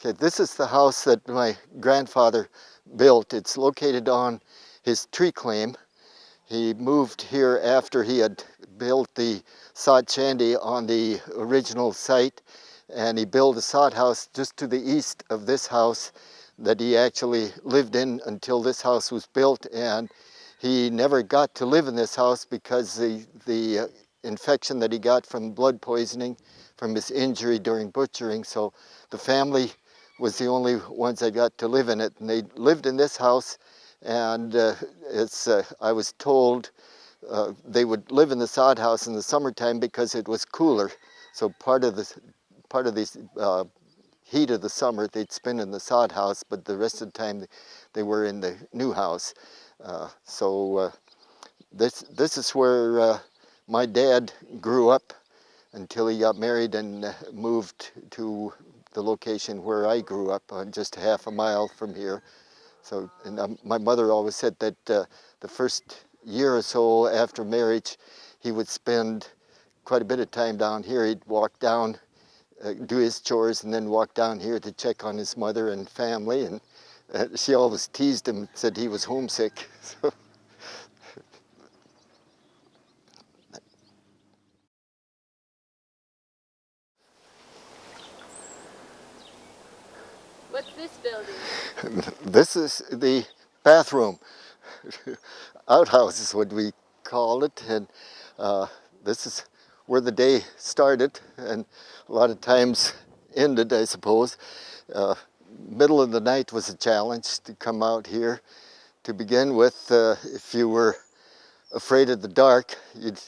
Okay, this is the house that my grandfather built. It's located on his tree claim. He moved here after he had built the sod shanty on the original site, and he built a sod house just to the east of this house that he actually lived in until this house was built. And he never got to live in this house because the infection that he got from blood poisoning from his injury during butchering. So the family was the only ones that got to live in it, and they lived in this house. And I was told they would live in the sod house in the summertime because it was cooler. So part of the heat of the summer they'd spend in the sod house, but the rest of the time they were in the new house. This is where my dad grew up until he got married and moved to the location where I grew up, just half a mile from here. So, and my mother always said that the first year or so after marriage, he would spend quite a bit of time down here. He'd walk down, do his chores, and then walk down here to check on his mother and family. And she always teased him, said he was homesick. So. What's this building? This is the bathroom. Outhouse is what we call it, and this is where the day started and a lot of times ended, I suppose. Middle of the night was a challenge to come out here. To begin with, if you were afraid of the dark, you'd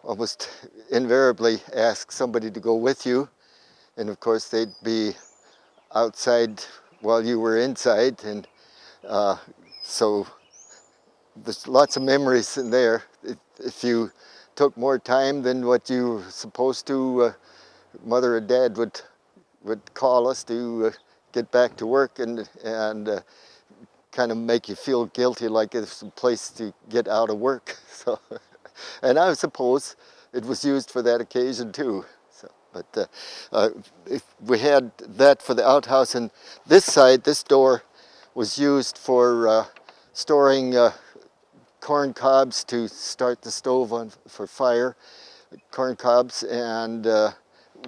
almost invariably ask somebody to go with you, and of course they'd be outside while you were inside, and so there's lots of memories in there. If you took more time than what you were supposed to, Mother or Dad would call us to get back to work and kind of make you feel guilty, like it's a place to get out of work. So, and I suppose it was used for that occasion too. But we had that for the outhouse, and this side, this door, was used for storing corn cobs to start the stove on for fire, corn cobs and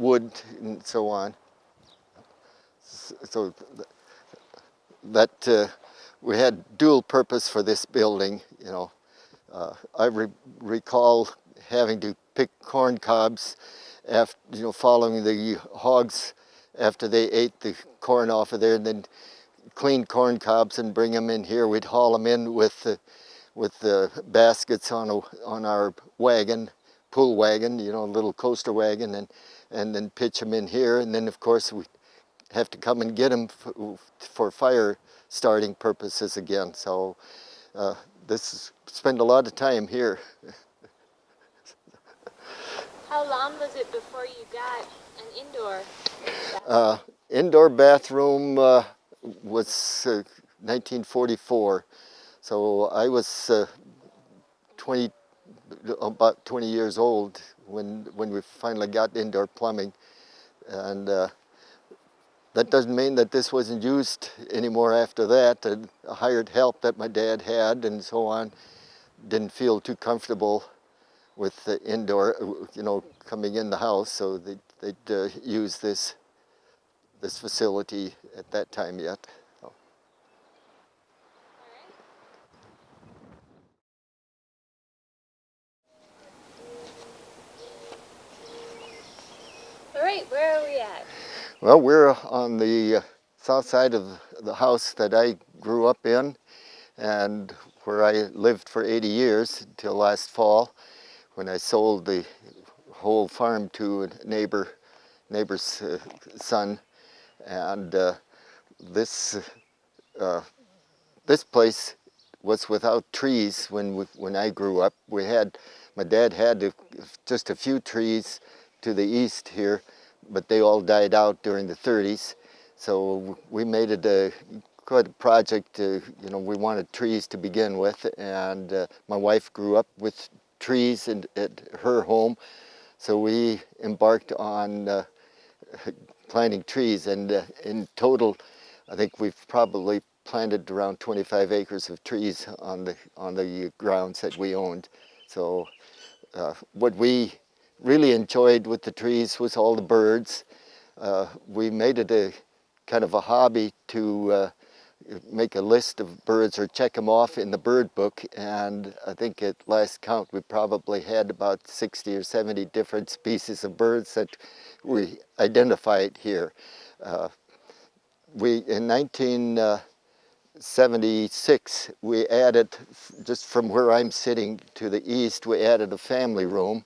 wood and so on. So that we had dual purpose for this building. You know, I recall having to pick corn cobs after, following the hogs after they ate the corn off of there, and then clean corn cobs and bring them in here. We'd haul them in with the baskets on our wagon, pull wagon, a little coaster wagon, and then pitch them in here. And then of course we have to come and get them for fire starting purposes again. So spend a lot of time here. How long was it before you got an indoor bathroom? Indoor bathroom was 1944. So I was about 20 years old when we finally got indoor plumbing. And that doesn't mean that this wasn't used anymore after that. I hired help that my dad had and so on. Didn't feel too comfortable with the indoor, coming in the house, so they'd use this facility at that time yet. So. All right, where are we at? Well, we're on the south side of the house that I grew up in, and where I lived for 80 years until last fall, when I sold the whole farm to a neighbor's son. And this place was without trees when I grew up. My dad had just a few trees to the east here, but they all died out during the 30s. So we made it quite a project. We wanted trees to begin with, and my wife grew up with trees at her home, so we embarked on planting trees, and in total, I think we've probably planted around 25 acres of trees on the grounds that we owned. So what we really enjoyed with the trees was all the birds. We made it a kind of a hobby to make a list of birds or check them off in the bird book, and I think at last count we probably had about 60 or 70 different species of birds that we identified here. In 1976 we added, just from where I'm sitting to the east, we added a family room,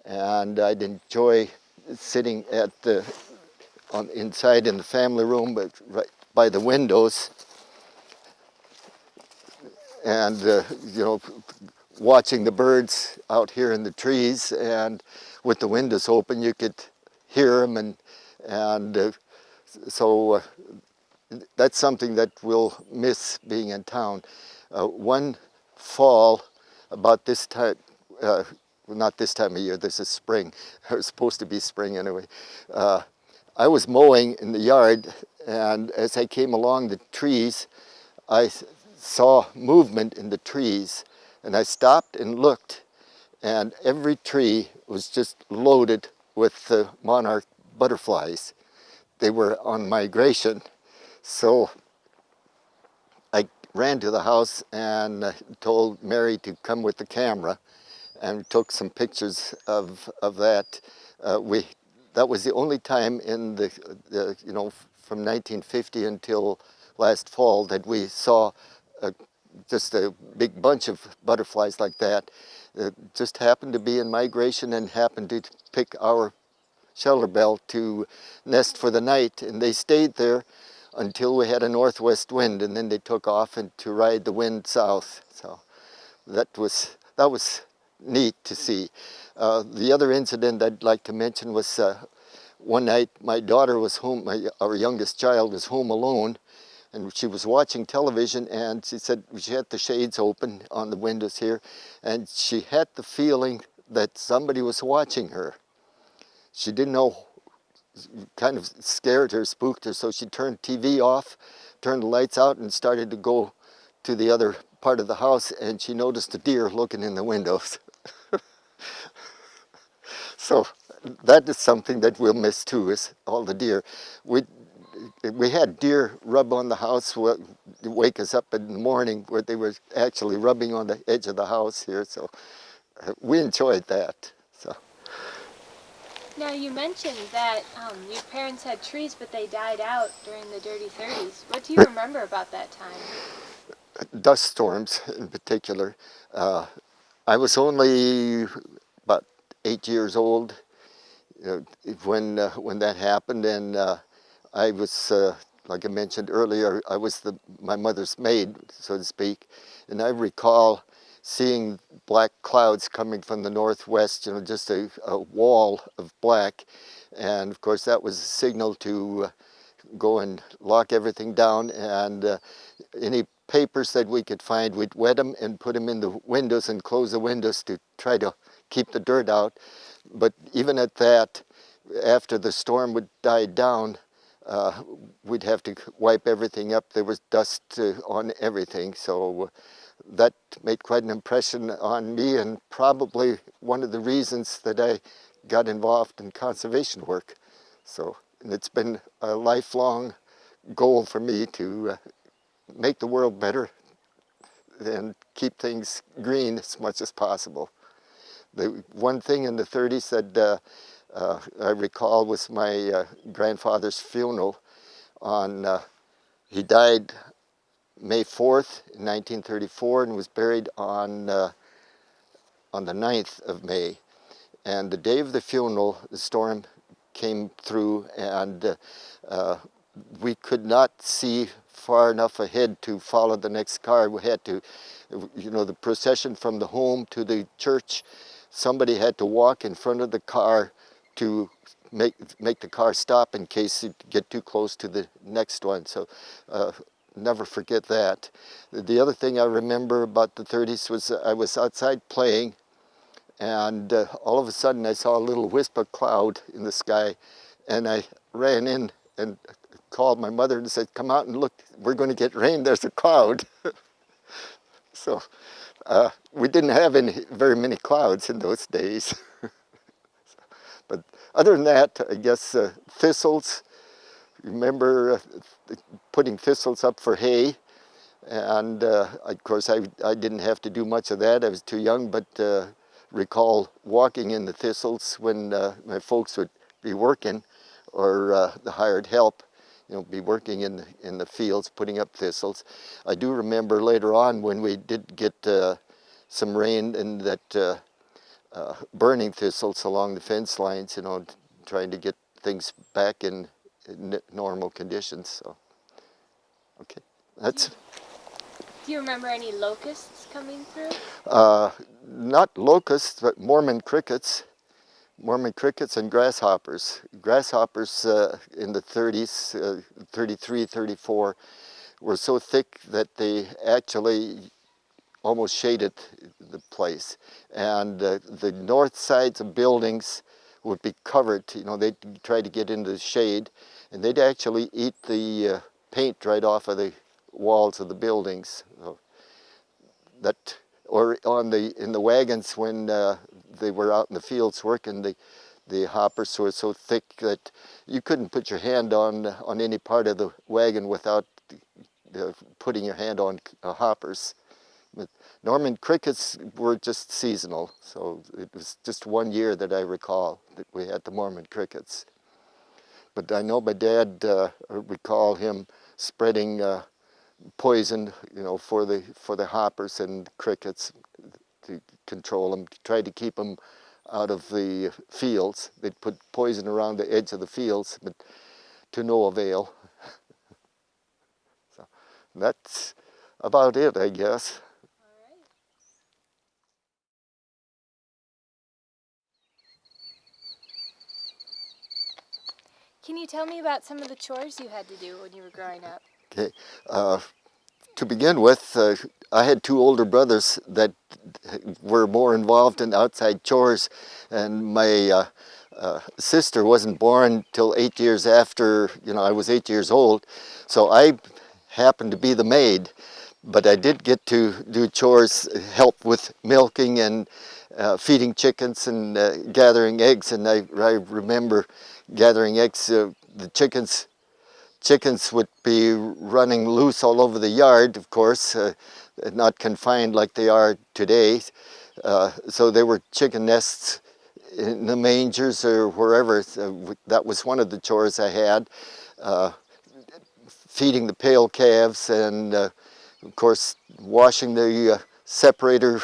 and I'd enjoy sitting at inside in the family room, but right by the windows, and watching the birds out here in the trees, and with the windows open you could hear them, and so that's something that we'll miss being in town. One fall, about this time, not this time of year, this is spring, it was supposed to be spring anyway, I was mowing in the yard, and as I came along the trees, I saw movement in the trees, and I stopped and looked, and every tree was just loaded with the monarch butterflies. They were on migration. So I ran to the house and told Mary to come with the camera, and took some pictures of that. That was the only time in from 1950 until last fall that we saw just a big bunch of butterflies like that. It just happened to be in migration and happened to pick our shelter bell to nest for the night, and they stayed there until we had a northwest wind, and then they took off and to ride the wind south. So that was neat to see. The other incident I'd like to mention was one night my daughter was home, our youngest child was home alone, and she was watching television, and she said she had the shades open on the windows here, and she had the feeling that somebody was watching her. She didn't know, kind of scared her, spooked her, so she turned TV off, turned the lights out, and started to go to the other part of the house, and she noticed a deer looking in the windows. So that is something that we'll miss too, is all the deer. We had deer rub on the house, wake us up in the morning, where they were actually rubbing on the edge of the house here, so we enjoyed that. So. Now, you mentioned that your parents had trees, but they died out during the Dirty 30s. What do you remember about that time? Dust storms in particular. I was only about 8 years old when that happened, and I was, like I mentioned earlier, I was my mother's maid, so to speak, and I recall seeing black clouds coming from the northwest, just a wall of black, and of course that was a signal to go and lock everything down, and any papers that we could find, we'd wet them and put them in the windows and close the windows to try to keep the dirt out. But even at that, after the storm would die down, we'd have to wipe everything up. There was dust on everything, so that made quite an impression on me, and probably one of the reasons that I got involved in conservation work. So, and it's been a lifelong goal for me to make the world better and keep things green as much as possible. The one thing in the 30s that I recall was my grandfather's funeral. He died May 4th in 1934 and was buried on the 9th of May. And the day of the funeral, the storm came through, and we could not see far enough ahead to follow the next car. We had to, the procession from the home to the church, somebody had to walk in front of the car to make the car stop in case it get too close to the next one. So never forget that. The other thing I remember about the 30s was I was outside playing, and all of a sudden I saw a little wisp of cloud in the sky, and I ran in and called my mother and said, "Come out and look, we're going to get rain, there's a cloud." So we didn't have very many clouds in those days. But other than that, I guess thistles. Remember putting thistles up for hay, and of course I didn't have to do much of that. I was too young, but recall walking in the thistles when my folks would be working, or the hired help, be working in the fields putting up thistles. I do remember later on when we did get some rain, and that burning thistles along the fence lines, trying to get things back in normal conditions. So, okay, that's. Do you remember any locusts coming through? Not locusts, but Mormon crickets. Mormon crickets and grasshoppers. Grasshoppers in the 30s, 33, 34, were so thick that they actually almost shaded the place. And the north sides of buildings would be covered. They'd try to get into the shade, and they'd actually eat the paint right off of the walls of the buildings. So or in the wagons when they were out in the fields working, the hoppers were so thick that you couldn't put your hand on any part of the wagon without putting your hand on hoppers. But Norman crickets were just seasonal, so it was just 1 year that I recall that we had the Mormon crickets. But I know my dad, recall him spreading poison, for the hoppers and crickets, to control them, to try to keep them out of the fields. They'd put poison around the edge of the fields, but to no avail. So that's about it, I guess. Can you tell me about some of the chores you had to do when you were growing up? Okay. To begin with, I had two older brothers that were more involved in outside chores, and my sister wasn't born till 8 years after, I was 8 years old, so I happened to be the maid. But I did get to do chores, help with milking and feeding chickens and gathering eggs, and I remember gathering eggs. The chickens would be running loose all over the yard, of course, not confined like they are today. So there were chicken nests in the mangers or wherever. That was one of the chores I had. Feeding the pale calves, and of course washing the separator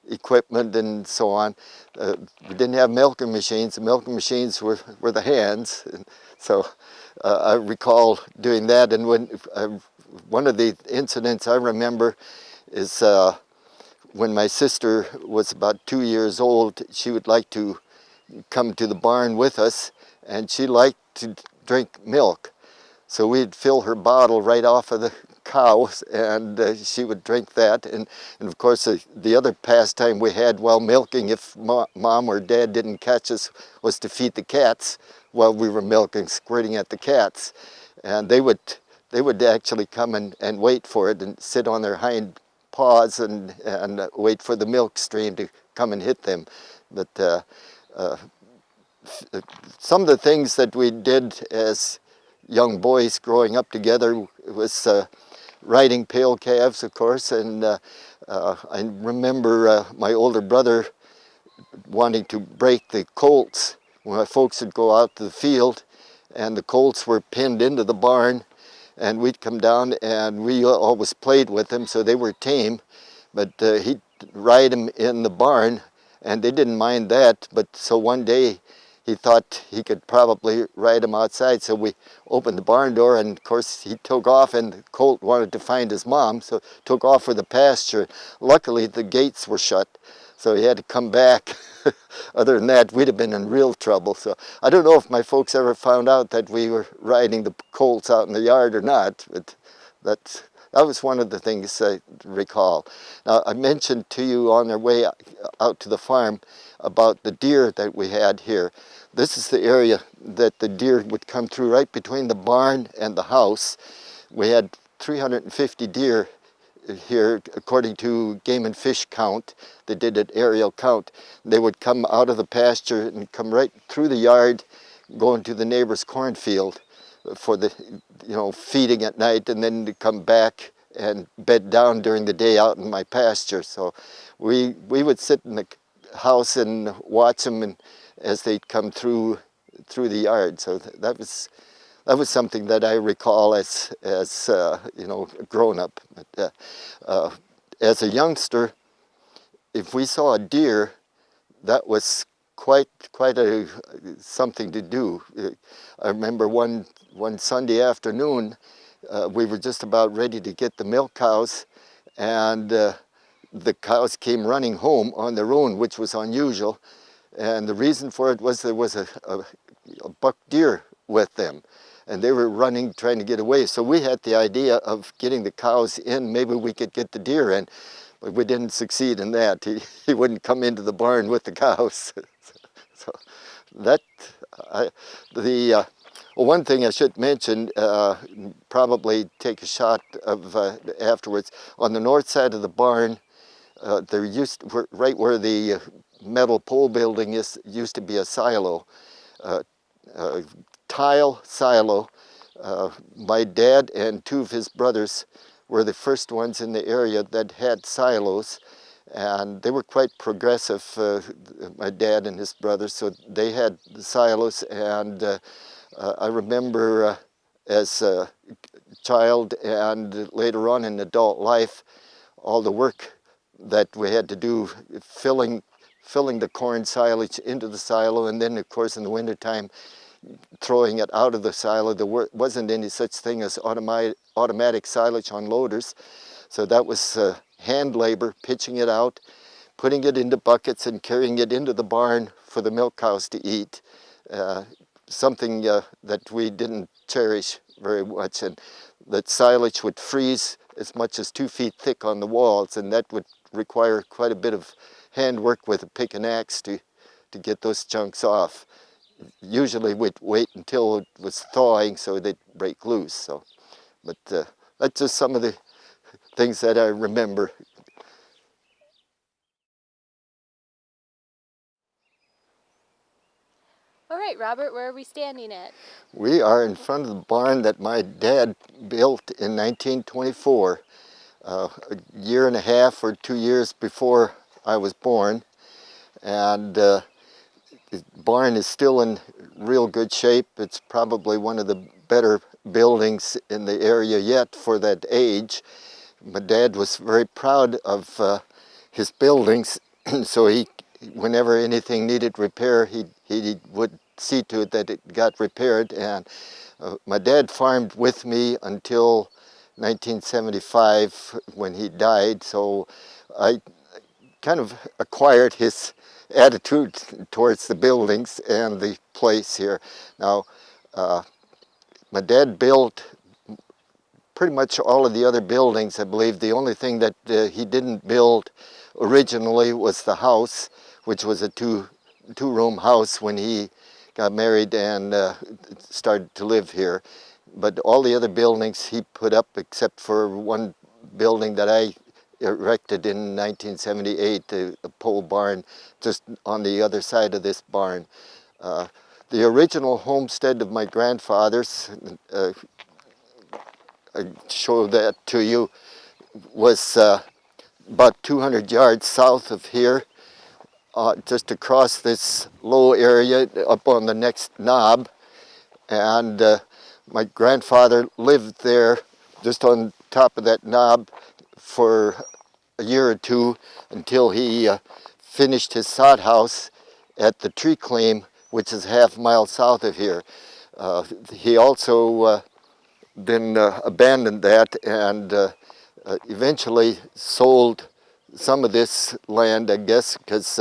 equipment and so on. We didn't have milking machines. The milking machines were the hands. And so I recall doing that. And one of the incidents I remember is when my sister was about 2 years old. She would like to come to the barn with us, and she liked to drink milk. So we'd fill her bottle right off of the cows, and she would drink that. And of course, the other pastime we had while milking, if mom or dad didn't catch us, was to feed the cats while we were milking, squirting at the cats. And they would actually come and wait for it and sit on their hind paws and wait for the milk stream to come and hit them. But some of the things that we did as young boys growing up together was riding pale calves, of course, and I remember my older brother wanting to break the colts when my folks would go out to the field, and the colts were pinned into the barn, and we'd come down and we always played with them, so they were tame, but he'd ride them in the barn, and they didn't mind that. But so one day he thought he could probably ride them outside, so we opened the barn door, and of course he took off, and the colt wanted to find his mom, so took off for the pasture. Luckily the gates were shut, so he had to come back. Other than that, we'd have been in real trouble. So I don't know if my folks ever found out that we were riding the colts out in the yard or not, but that was one of the things I recall. Now, I mentioned to you on our way out to the farm about the deer that we had here. This is the area that the deer would come through right between the barn and the house. We had 350 deer here, according to Game and Fish count. They did an aerial count. They would come out of the pasture and come right through the yard, going to the neighbor's cornfield for the, feeding at night, and then to come back and bed down during the day out in my pasture. So we would sit in the house and watch them, and as they'd come through the yard. So that was something that I recall as grown up. But, as a youngster, if we saw a deer, that was quite something to do. I remember one Sunday afternoon, we were just about ready to get the milk cows, and the cows came running home on their own, which was unusual. And the reason for it was there was a buck deer with them, and they were running, trying to get away. So we had the idea of getting the cows in. Maybe we could get the deer in, but we didn't succeed in that. He wouldn't come into the barn with the cows. So that, one thing I should mention, probably take a shot of afterwards. On the north side of the barn, there right where the metal pole building used to be a silo, tile silo. My dad and two of his brothers were the first ones in the area that had silos, and they were quite progressive, my dad and his brothers, so they had the silos. And I remember as a child and later on in adult life, all the work that we had to do filling the corn silage into the silo, and then of course in the wintertime throwing it out of the silo. There wasn't any such thing as automatic silage unloaders, so that was hand labor, pitching it out, putting it into buckets and carrying it into the barn for the milk cows to eat. Something that we didn't cherish very much, and that silage would freeze as much as 2 feet thick on the walls, and that would require quite a bit of handwork with a pick and axe to get those chunks off. Usually we'd wait until it was thawing so they'd break loose. So, but that's just some of the things that I remember. All right, Robert, where are we standing at? We are in front of the barn that my dad built in 1924, a year and a half or 2 years before I was born. And the barn is still in real good shape. It's probably one of the better buildings in the area yet for that age. My dad was very proud of his buildings, so whenever anything needed repair, he would see to it that it got repaired. And my dad farmed with me until 1975 when he died, so I kind of acquired his attitude towards the buildings and the place here. Now, my dad built pretty much all of the other buildings, I believe. The only thing that he didn't build originally was the house, which was a two-room house when he got married and started to live here. But all the other buildings he put up, except for one building that I erected in 1978, a pole barn just on the other side of this barn. The original homestead of my grandfather's, I show that to you, was about 200 yards south of here, just across this low area up on the next knob. And my grandfather lived there just on top of that knob for a year or two until he finished his sod house at the tree claim, which is half a mile south of here. He also then abandoned that and eventually sold some of this land, I guess, because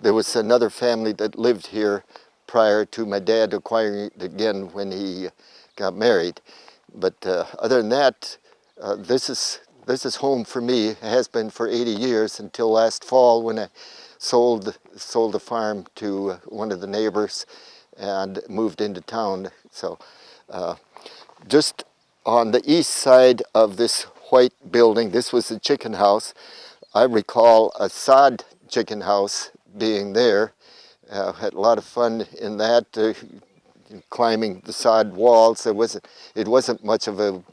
there was another family that lived here prior to my dad acquiring it again when he got married. But other than that, this is home for me. It has been for 80 years until last fall when I sold the farm to one of the neighbors and moved into town. So just on the east side of this white building, this was the chicken house. I recall a sod chicken house being there. Had a lot of fun in that, climbing the sod walls. It wasn't much of a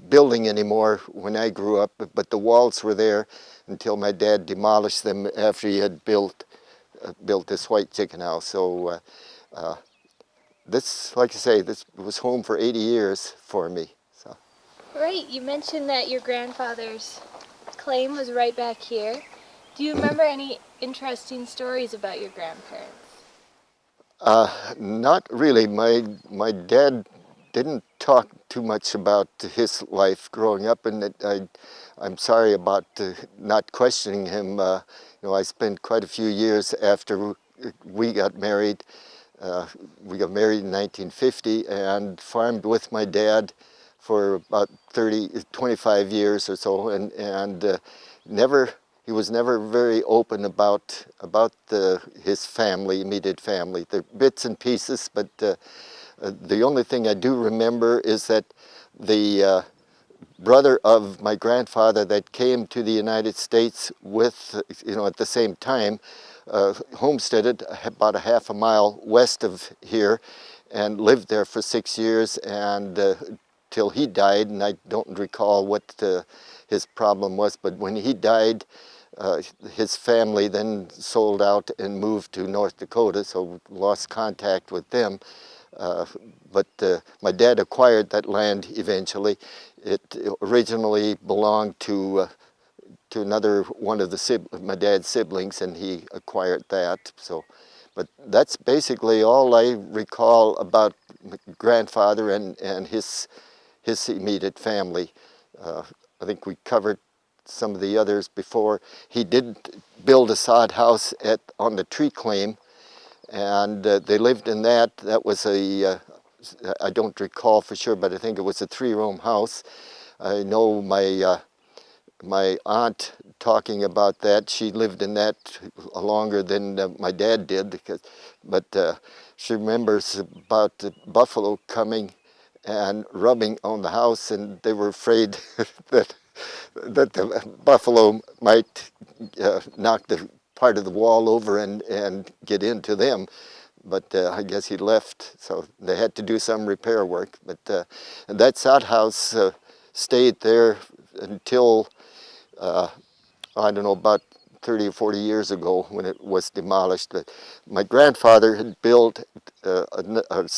building anymore when I grew up, but the walls were there until my dad demolished them after he had built this white chicken house. So this, like I say, this was home for 80 years for me. So. Right, you mentioned that your grandfather's claim was right back here. Do you remember any interesting stories about your grandparents? Not really. My dad didn't talk too much about his life growing up, and I'm sorry about not questioning him. I spent quite a few years after we got married. We got married in 1950 and farmed with my dad for about 25 years or so, and never. He was never very open about his family, immediate family. The bits and pieces, but the only thing I do remember is that the brother of my grandfather that came to the United States with, at the same time, homesteaded about a half a mile west of here and lived there for 6 years and till he died, and I don't recall what his problem was, but when he died, his family then sold out and moved to North Dakota, so lost contact with them. But my dad acquired that land eventually. It originally belonged to another one of my dad's siblings, and he acquired that. So, but that's basically all I recall about my grandfather and his immediate family. I think we covered some of the others before. He did build a sod house on the tree claim, and they lived in that. That was I don't recall for sure, but I think it was a 3-room house. I know my aunt talking about that. She lived in that longer than my dad did, but she remembers about the buffalo coming and rubbing on the house, and they were afraid that the buffalo might knock the part of the wall over and get into them. But I guess he left, so they had to do some repair work. But and that sod house stayed there until, I don't know, about 30 or 40 years ago when it was demolished. But my grandfather had built a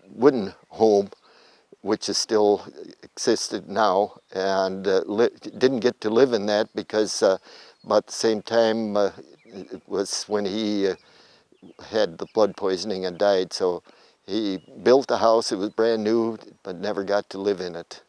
wooden home, which is still existed now, and didn't get to live in that because about the same time it was when he had the blood poisoning and died. So he built a house. It was brand new, but never got to live in it.